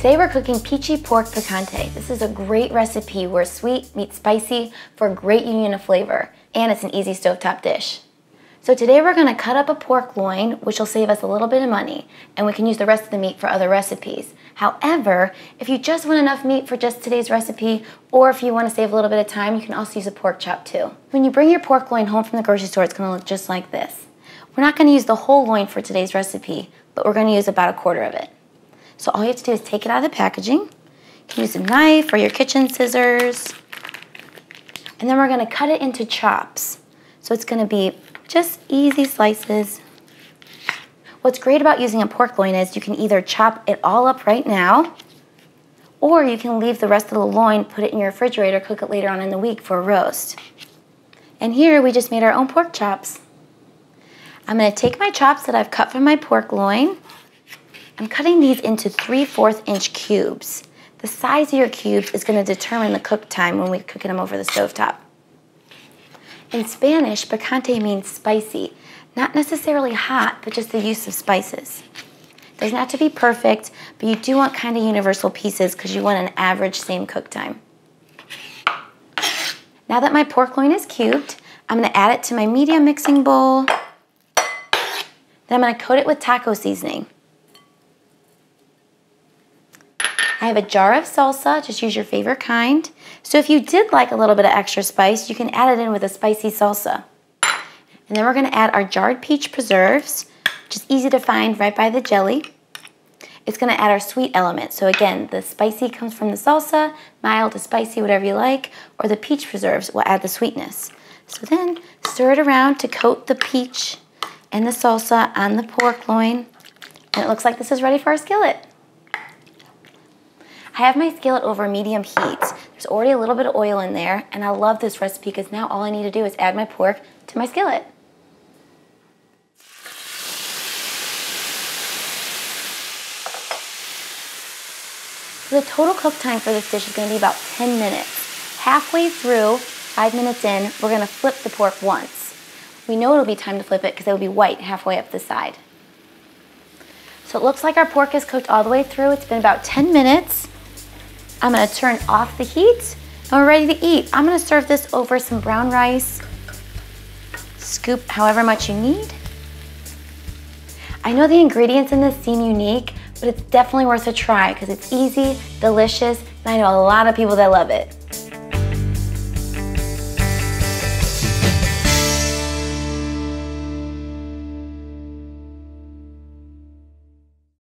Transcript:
Today we're cooking peachy pork picante. This is a great recipe where sweet meets spicy for a great union of flavor, and it's an easy stovetop dish. So today we're going to cut up a pork loin, which will save us a little bit of money, and we can use the rest of the meat for other recipes. However, if you just want enough meat for just today's recipe, or if you want to save a little bit of time, you can also use a pork chop too. When you bring your pork loin home from the grocery store, it's going to look just like this. We're not going to use the whole loin for today's recipe, but we're going to use about a quarter of it. So all you have to do is take it out of the packaging. You can use a knife or your kitchen scissors. And then we're going to cut it into chops. So it's going to be just easy slices. What's great about using a pork loin is you can either chop it all up right now, or you can leave the rest of the loin, put it in your refrigerator, cook it later on in the week for a roast. And here we just made our own pork chops. I'm going to take my chops that I've cut from my pork loin. I'm cutting these into 3/4 inch cubes. The size of your cubes is going to determine the cook time when we're cooking them over the stovetop. In Spanish, picante means spicy. Not necessarily hot, but just the use of spices. It doesn't have to be perfect, but you do want kind of universal pieces because you want an average same cook time. Now that my pork loin is cubed, I'm going to add it to my medium mixing bowl. Then I'm going to coat it with taco seasoning. I have a jar of salsa, just use your favorite kind. So if you did like a little bit of extra spice, you can add it in with a spicy salsa. And then we're going to add our jarred peach preserves, which is easy to find right by the jelly. It's going to add our sweet element. So again, the spicy comes from the salsa, mild to spicy, whatever you like, or the peach preserves will add the sweetness. So then stir it around to coat the peach and the salsa on the pork loin. And it looks like this is ready for our skillet. I have my skillet over medium heat. There's already a little bit of oil in there, and I love this recipe because now all I need to do is add my pork to my skillet. So the total cook time for this dish is going to be about 10 minutes. Halfway through, 5 minutes in, we're going to flip the pork once. We know it'll be time to flip it because it will be white halfway up the side. So it looks like our pork is cooked all the way through. It's been about 10 minutes. I'm going to turn off the heat, and we're ready to eat. I'm going to serve this over some brown rice. Scoop however much you need. I know the ingredients in this seem unique, but it's definitely worth a try because it's easy, delicious, and I know a lot of people that love it.